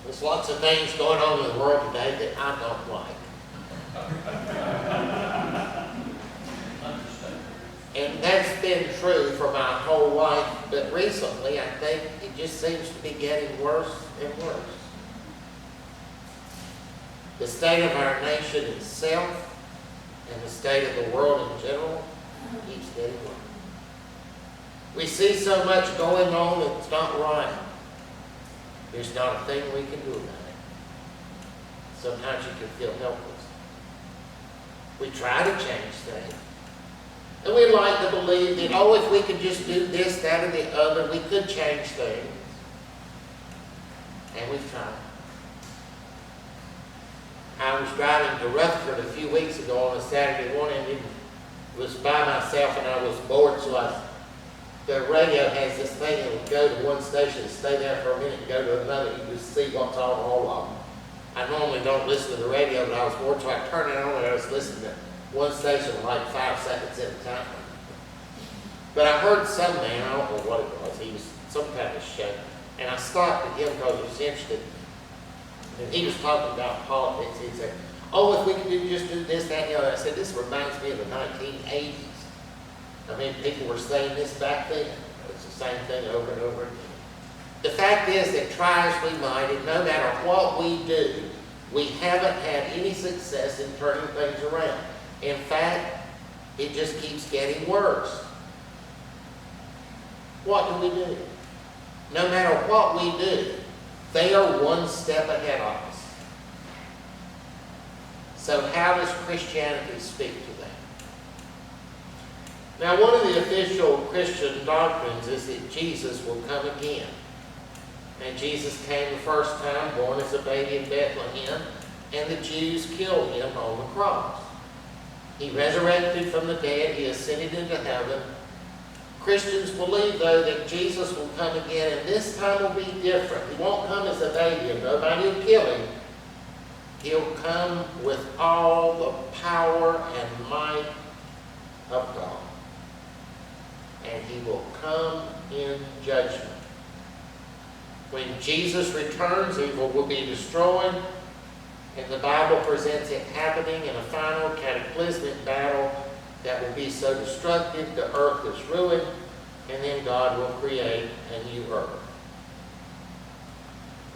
There's lots of things going on in the world today that I don't like. And that's been true for my whole life, but recently I think it just seems to be getting worse and worse. The state of our nation itself and the state of the world in general keeps getting worse. We see so much going on that's not right. There's not a thing we can do about it. Sometimes you can feel helpless. We try to change things. And we like to believe that, oh, if we could just do this, that, or the other, we could change things. And we've tried. I was driving to Rutherford a few weeks ago on a Saturday morning, and it was by myself, and I was bored, so the radio has this thing that will go to one station and stay there for a minute and go to another. You just see what's on all of them. I normally don't listen to the radio, but I was bored, so I turned it on and I was listening to one station like 5 seconds at a time. But I heard some man, I don't know what it was, he was some kind of show, and I stopped at him because I was interested. And he was talking about politics. He said, oh, if we could just do this, that, and the other. I said, this reminds me of the 1980s. I mean, people were saying this back then. It's the same thing over and over again. The fact is that try as we might, and no matter what we do, we haven't had any success in turning things around. In fact, it just keeps getting worse. What do we do? No matter what we do, they are one step ahead of us. So how does Christianity speak to that? Now, one of the official Christian doctrines is that Jesus will come again. And Jesus came the first time, born as a baby in Bethlehem, and the Jews killed him on the cross. He resurrected from the dead. He ascended into heaven. Christians believe, though, that Jesus will come again, and this time will be different. He won't come as a baby, and nobody will kill him. He'll come with all the power and might of God. And he will come in judgment. When Jesus returns, evil will be destroyed, and the Bible presents it happening in a final cataclysmic battle that will be so destructive the earth is ruined, and then God will create a new earth.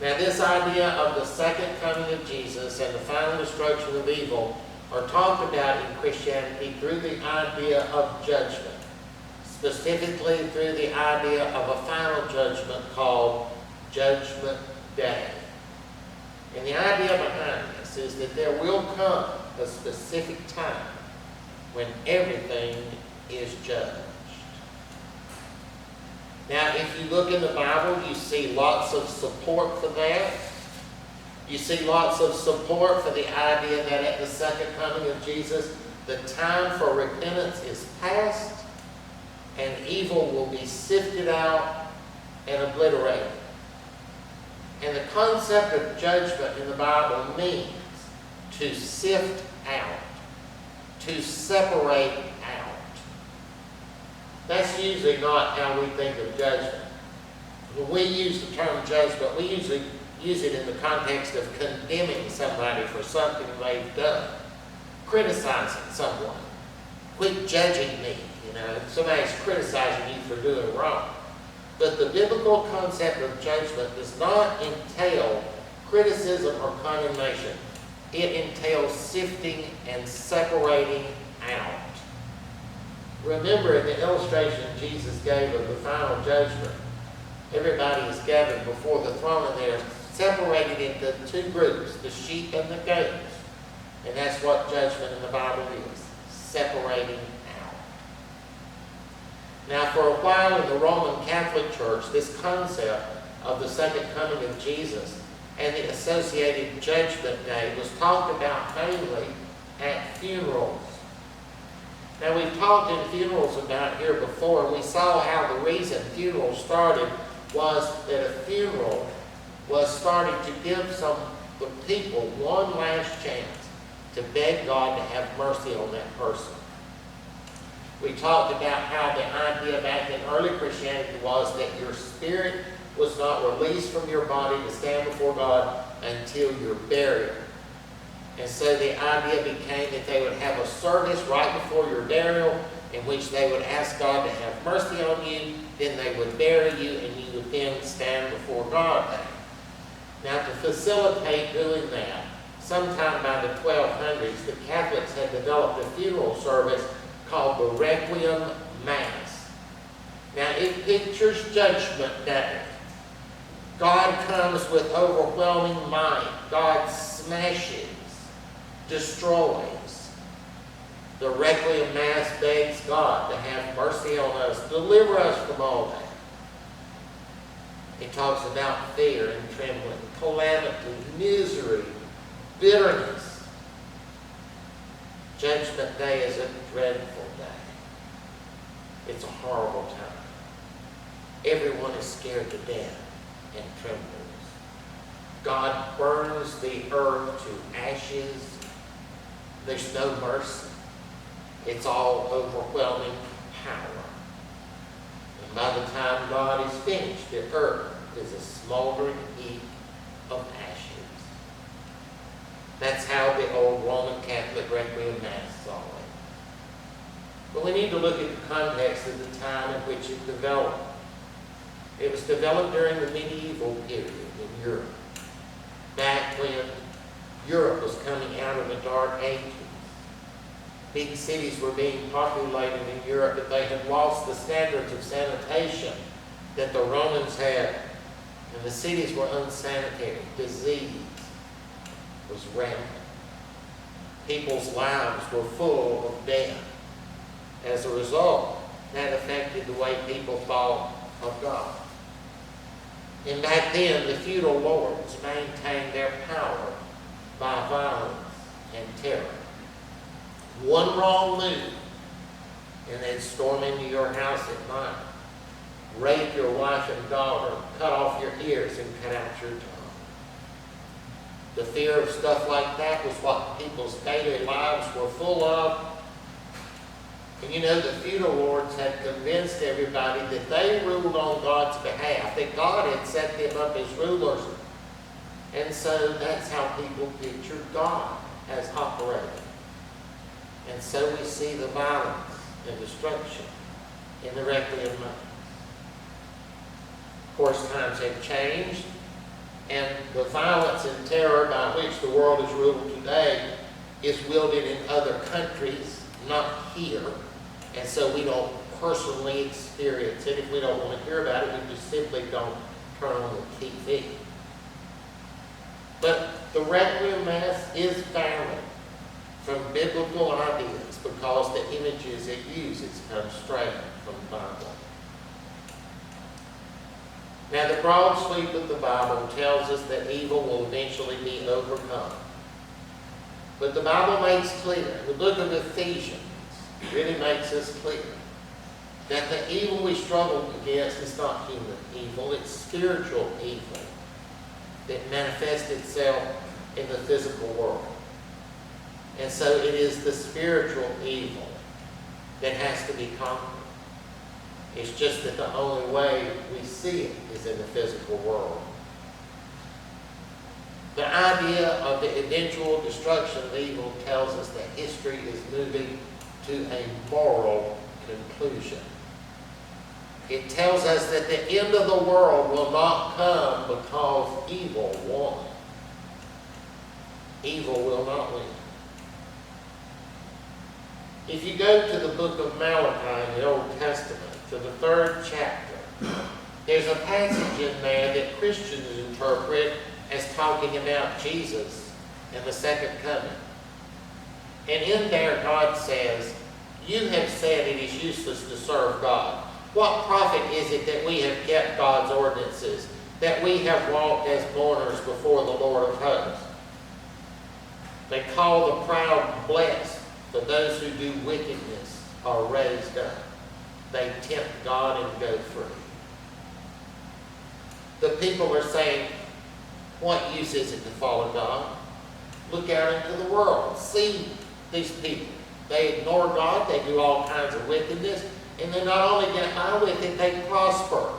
Now, this idea of the second coming of Jesus and the final destruction of evil are talked about in Christianity through the idea of judgment, specifically through the idea of a final judgment called Judgment Day. And the idea behind this is that there will come a specific time when everything is judged. Now, if you look in the Bible, you see lots of support for that. You see lots of support for the idea that at the second coming of Jesus, the time for repentance is past, and evil will be sifted out and obliterated. And the concept of judgment in the Bible means to sift out, to separate out. That's usually not how we think of judgment. When we use the term judgment, we usually use it in the context of condemning somebody for something they've done, criticizing someone. Quit judging me, somebody's criticizing you for doing wrong. But the biblical concept of judgment does not entail criticism or condemnation. It entails sifting and separating out. Remember, in the illustration Jesus gave of the final judgment, everybody is gathered before the throne, and they're separated into two groups, the sheep and the goats. And that's what judgment in the Bible is, separating out. Now, for a while in the Roman Catholic Church, this concept of the second coming of Jesus and the associated Judgment Day was talked about mainly at funerals. Now, we've talked in funerals about here before, and we saw how the reason funerals started was that a funeral was starting to give the people one last chance to beg God to have mercy on that person. We talked about how the idea back in early Christianity was that your spirit was not released from your body to stand before God until your burial. And so the idea became that they would have a service right before your burial in which they would ask God to have mercy on you, then they would bury you, and you would then stand before God there. Now, to facilitate doing that, sometime by the 1200s, the Catholics had developed a funeral service called the Requiem Mass. Now, it pictures Judgment Day. God comes with overwhelming might. God smashes, destroys. The Requiem Mass begs God to have mercy on us, deliver us from all that. It talks about fear and trembling, calamity, misery, bitterness. Judgment Day is a dreadful day. It's a horrible time. Everyone is scared to death and trembles. God burns the earth to ashes. There's no mercy. It's all overwhelming power. And by the time God is finished, the earth is a smoldering heap of ashes. That's how the old Roman Catholic Requiem Mass saw it. But we need to look at the context of the time in which it developed. It was developed during the medieval period in Europe, back when Europe was coming out of the Dark Ages. Big cities were being populated in Europe, but they had lost the standards of sanitation that the Romans had, and the cities were unsanitary. Disease was rampant. People's lives were full of death. As a result, that affected the way people thought of God. And back then, the feudal lords maintained their power by violence and terror. One wrong move, and they'd storm into your house at night, rape your wife and daughter, cut off your ears, and cut out your tongue. The fear of stuff like that was what people's daily lives were full of. And you know, the feudal lords had convinced everybody that they ruled on God's behalf, that God had set them up as rulers. And so that's how people pictured God as operating. And so we see the violence and destruction in the Requiem Mass. Of course, times have changed, and the violence and terror by which the world is ruled today is wielded in other countries, not here. And so we don't personally experience it. If we don't want to hear about it, we just simply don't turn on the TV. But the Requiem Mass is valid from biblical ideas because the images it uses come straight from the Bible. Now, the broad sweep of the Bible tells us that evil will eventually be overcome. But the Bible makes clear, the book of Ephesians really makes us clear, that the evil we struggle against is not human evil, it's spiritual evil that manifests itself in the physical world. And so it is the spiritual evil that has to be conquered. It's just that the only way we see it is in the physical world. The idea of the eventual destruction of evil tells us that history is moving to a moral conclusion. It tells us that the end of the world will not come because evil won. Evil will not win. If you go to the book of Malachi in the Old Testament, to the 3rd chapter, there's a passage in there that Christians interpret as talking about Jesus and the second coming. And in there, God says, "You have said it is useless to serve God. What profit is it that we have kept God's ordinances, that we have walked as mourners before the Lord of hosts? They call the proud blessed, but those who do wickedness are raised up. They tempt God and go free." The people are saying, what use is it to follow God? Look out into the world. See these people. They ignore God. They do all kinds of wickedness. And they not only get by with it, they prosper.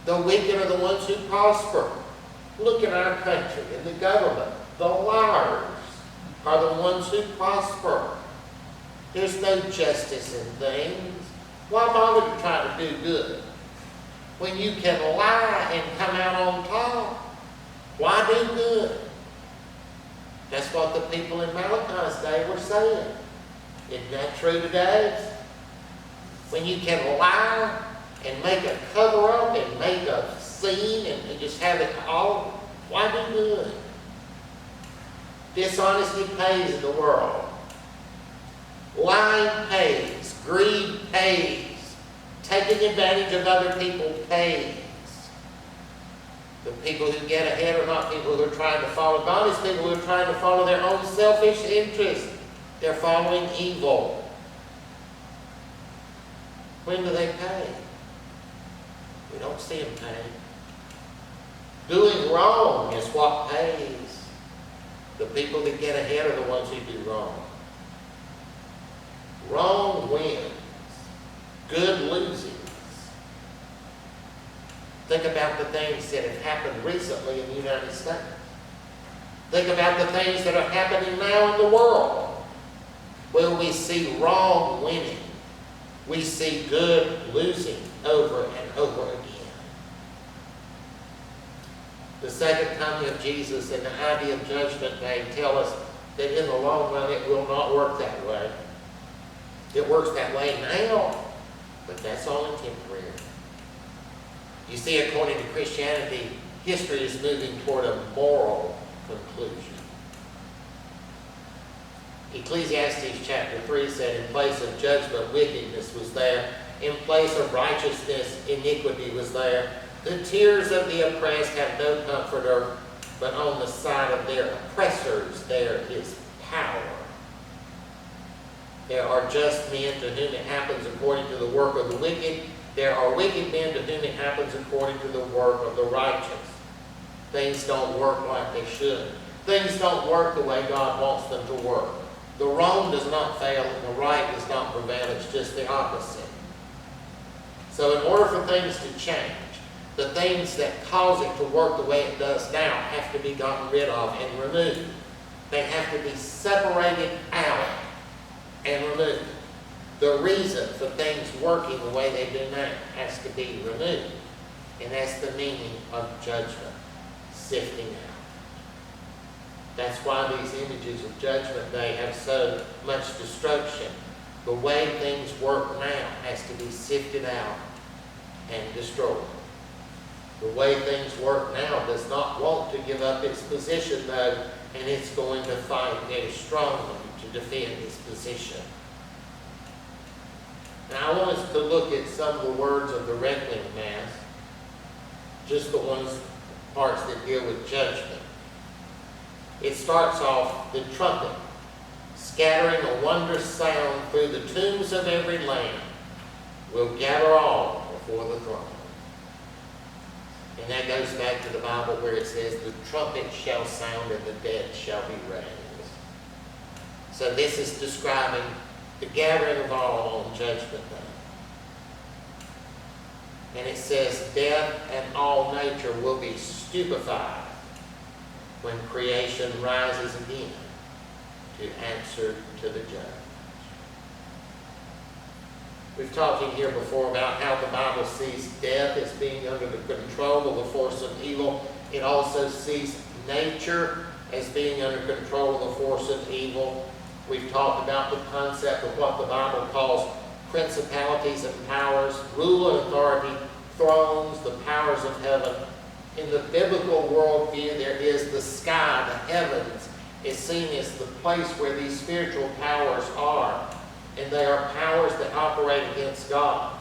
The wicked are the ones who prosper. Look at our country and the government. The liars are the ones who prosper. There's no justice in things. Why bother to try to do good when you can lie and come out on top? Why do good? That's what the people in Malachi's day were saying. Isn't that true today? When you can lie and make a cover-up and make a scene and just have it all, why do good? Dishonesty pays in the world. Lying pays. Greed pays. Taking advantage of other people pays. The people who get ahead are not people who are trying to follow God. It's people who are trying to follow their own selfish interests. They're following evil. When do they pay? We don't see them pay. Doing wrong is what pays. The people that get ahead are the ones who do wrong. Wrong wins. Good loses. Think about the things that have happened recently in the United States. Think about the things that are happening now in the world, where we see wrong winning. We see good losing over and over again. The second coming of Jesus and the idea of Judgment Day tell us that in the long run it will not work that way. It works that way now, but that's only temporary. You see, according to Christianity, history is moving toward a moral conclusion. Ecclesiastes chapter 3 said, in place of judgment, wickedness was there. In place of righteousness, iniquity was there. The tears of the oppressed have no comforter, but on the side of their oppressors there is power. There are just men to whom it happens according to the work of the wicked. There are wicked men to whom it happens according to the work of the righteous. Things don't work like they should. Things don't work the way God wants them to work. The wrong does not fail and the right does not prevail. It's just the opposite. So in order for things to change, the things that cause it to work the way it does now have to be gotten rid of and removed. They have to be separated out and removed. The reason for things working the way they do now has to be removed. And that's the meaning of judgment, sifting out. That's why these images of Judgment Day have so much destruction. The way things work now has to be sifted out and destroyed. The way things work now does not want to give up its position, though, and it's going to fight very strongly to defend its position. Now, I want us to look at some of the words of the Requiem Mass, just the parts that deal with judgment. It starts off, the trumpet, scattering a wondrous sound through the tombs of every land, will gather all before the throne. And that goes back to the Bible where it says, the trumpet shall sound and the dead shall be raised. So this is describing the gathering of all on Judgment Day. And it says, death and all nature will be stupefied when creation rises again to answer to the judge. We've talked in here before about how the Bible sees death as being under the control of the force of evil. It also sees nature as being under control of the force of evil. We've talked about the concept of what the Bible calls principalities and powers, rule and authority, thrones, the powers of heaven. In the biblical worldview, there is the sky, the heavens, is seen as the place where these spiritual powers are. And they are powers that operate against God.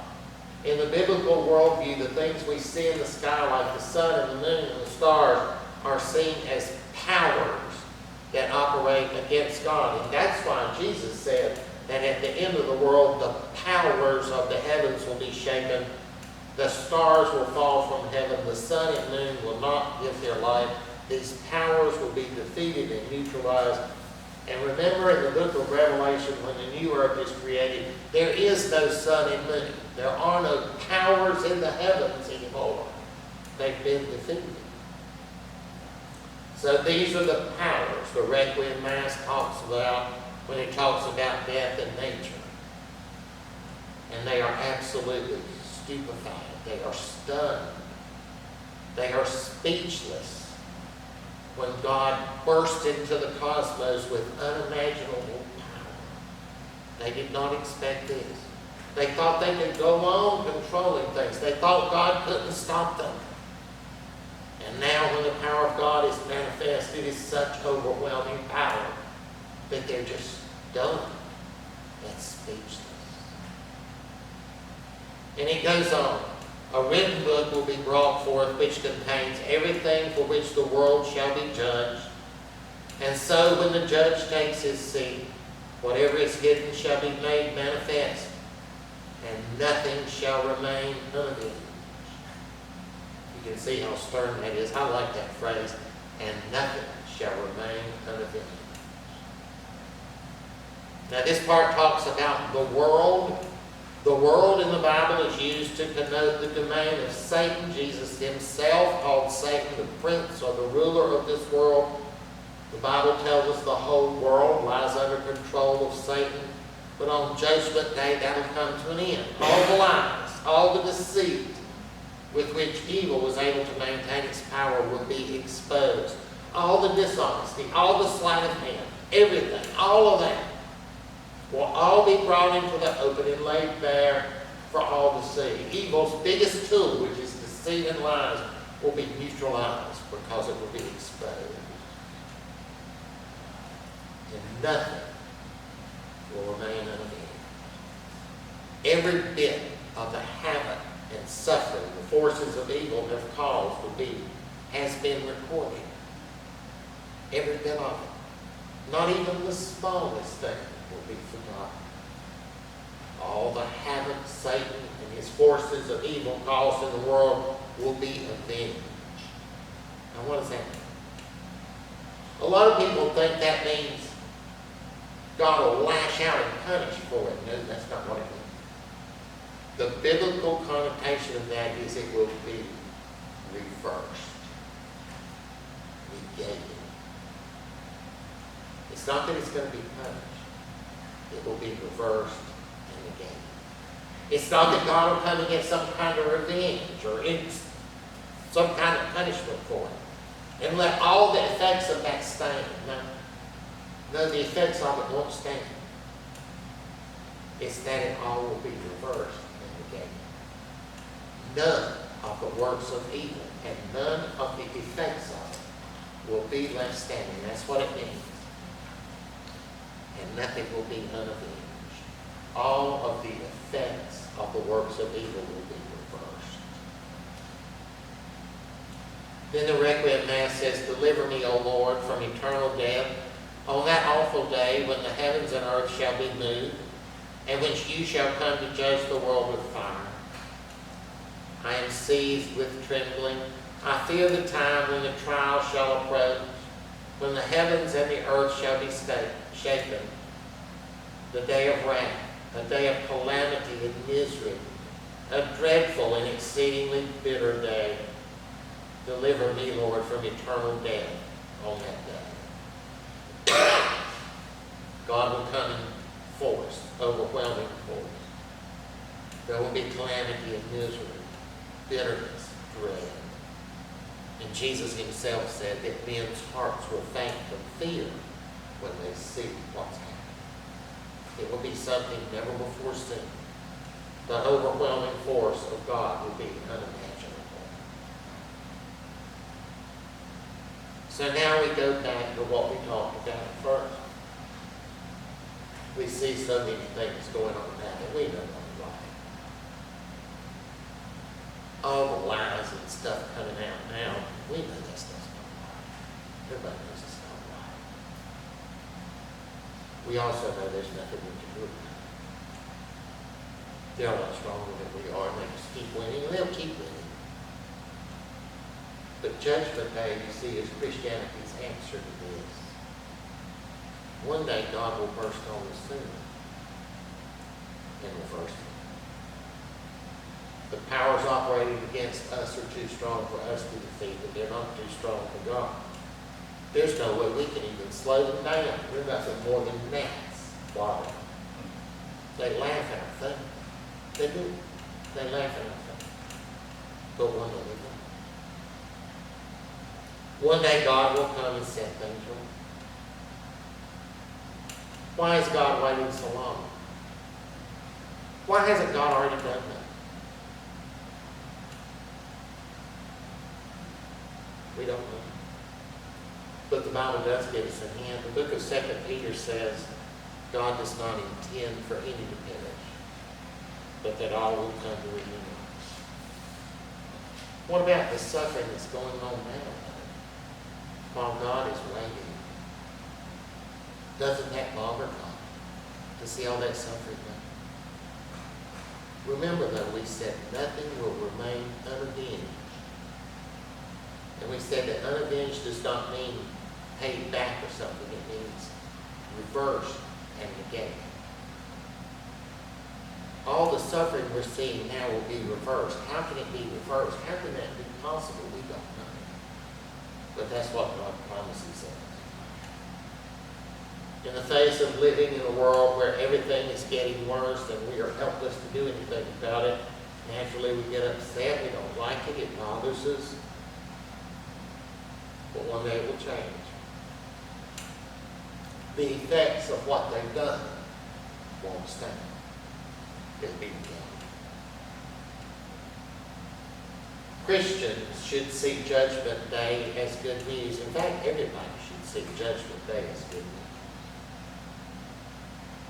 In the biblical worldview, the things we see in the sky, like the sun and the moon and the stars, are seen as powers that operate against God. And that's why Jesus said that at the end of the world, the powers of the heavens will be shaken. The stars will fall from heaven. The sun and moon will not give their light. These powers will be defeated and neutralized. And remember in the book of Revelation, when the new earth is created, there is no sun and moon. There are no powers in the heavens anymore. they've been defeated. So these are the powers the Requiem Mass talks about when it talks about death and nature. And they are absolutely stupefied. They are stunned. They are speechless when God burst into the cosmos with unimaginable power. They did not expect this. They thought they could go on controlling things. They thought God couldn't stop them. And now when the power of God is manifest, it is such overwhelming power that they're just done. That's speechless. And it goes on. A written book will be brought forth which contains everything for which the world shall be judged. And so when the judge takes his seat, whatever is hidden shall be made manifest, and nothing shall remain unavenged. You can see how stern that is. I like that phrase. And nothing shall remain unavenged. Now this part talks about the world. The world in the Bible is used to connote the domain of Satan. Jesus himself called Satan the prince or the ruler of this world. The Bible tells us the whole world lies under control of Satan. But on Judgment Day, that will come to an end. All the lies, all the deceit with which evil was able to maintain its power will be exposed. All the dishonesty, all the sleight of hand, everything, all of that will all be brought into the open and laid bare for all to see. Evil's biggest tool, which is deceit and lies, will be neutralized because it will be exposed. And nothing will remain unavenged. Every bit of the havoc and suffering the forces of evil have caused has been recorded. Every bit of it. Not even the smallest thing will be forgotten. All the havoc Satan and his forces of evil caused in the world will be avenged. Now what does that mean? A lot of people think that means God will lash out and punish for it. No, that's not what it means. The biblical connotation of that is it will be reversed, negated. It's not that it's going to be punished. It will be reversed and negated. It's not that God will come and get some kind of revenge or some kind of punishment for it and let all the effects of that stand. No, the effects of it won't stand. It's that it all will be reversed and negated. None of the works of evil and none of the effects of it will be left standing. That's what it means. And nothing will be unavenged. All of the effects of the works of evil will be reversed. Then the Requiem Mass says, "Deliver me, O Lord, from eternal death, on that awful day when the heavens and earth shall be moved, and when you shall come to judge the world with fire. I am seized with trembling. I fear the time when the trial shall approach, when the heavens and the earth shall be shaken, the day of wrath, a day of calamity and misery, a dreadful and exceedingly bitter day. Deliver me, Lord, from eternal death on that day." God will come in force, overwhelming force. There will be calamity and misery, bitterness, dread. And Jesus himself said that men's hearts will faint from fear when they see what's happening. It will be something never before seen. The overwhelming force of God will be unimaginable. So now we go back to what we talked about first. We see so many things going on now that we know what's right. All the lies and stuff coming out now, we know that stuff's not right. Everybody knows it's not right. We also know there's nothing we can do about it. They're a lot stronger than we are, and they just keep winning, and they'll keep winning. But Judgment Day, you see, is Christianity's answer to this. One day God will burst on the scene and reverse it. The powers operating against us are too strong for us to defeat, but they're not too strong for God. There's no way we can even slow them down. They're nothing more than gnats flying. They laugh at our thing. They do. They laugh at our thing. But one day they will. One day God will come and set things right. Why is God waiting so long? Why hasn't God already done that? We don't know. But the Bible does give us a hint. The book of 2 Peter says God does not intend for any to perish, but that all will come to remembrance. What about the suffering that's going on now while God is waiting? Doesn't that bother God to see all that suffering done? Remember though, we said nothing will remain unavenged. And we said that unavenged does not mean paid back or something. It means reversed and negated. All the suffering we're seeing now will be reversed. How can it be reversed? How can that be possible? We don't know. But that's what God promises us. In the face of living in a world where everything is getting worse and we are helpless to do anything about it, naturally we get upset, we don't like it, it bothers us. But one day it will change. The effects of what they've done won't stand. It'll be gone. Christians should see Judgment Day as good news. In fact, everybody should see Judgment Day as good news.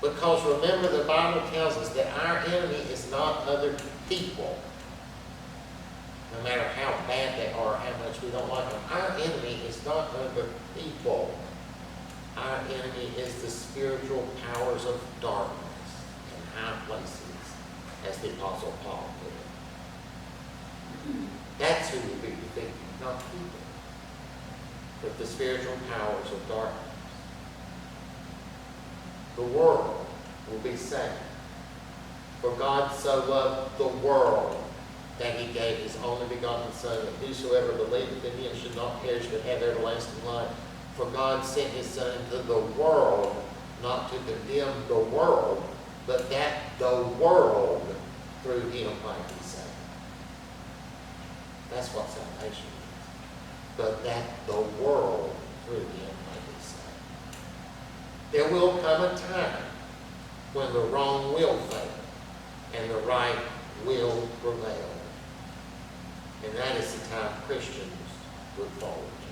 Because remember, the Bible tells us that our enemy is not other people. No matter how bad they are, how much we don't like them. Our enemy is not other people. Our enemy is the spiritual powers of darkness in high places, as the Apostle Paul put it. That's who will be defeated, not people, but the spiritual powers of darkness. The world will be saved. For God so loved the world that he gave his only begotten Son, that whosoever believeth in him should not perish but have everlasting life. For God sent his Son into the world, not to condemn the world, but that the world through him might be saved. That's what salvation is. But that the world through him might be saved. There will come a time when the wrong will fail and the right will prevail. And that is the time Christians look forward to.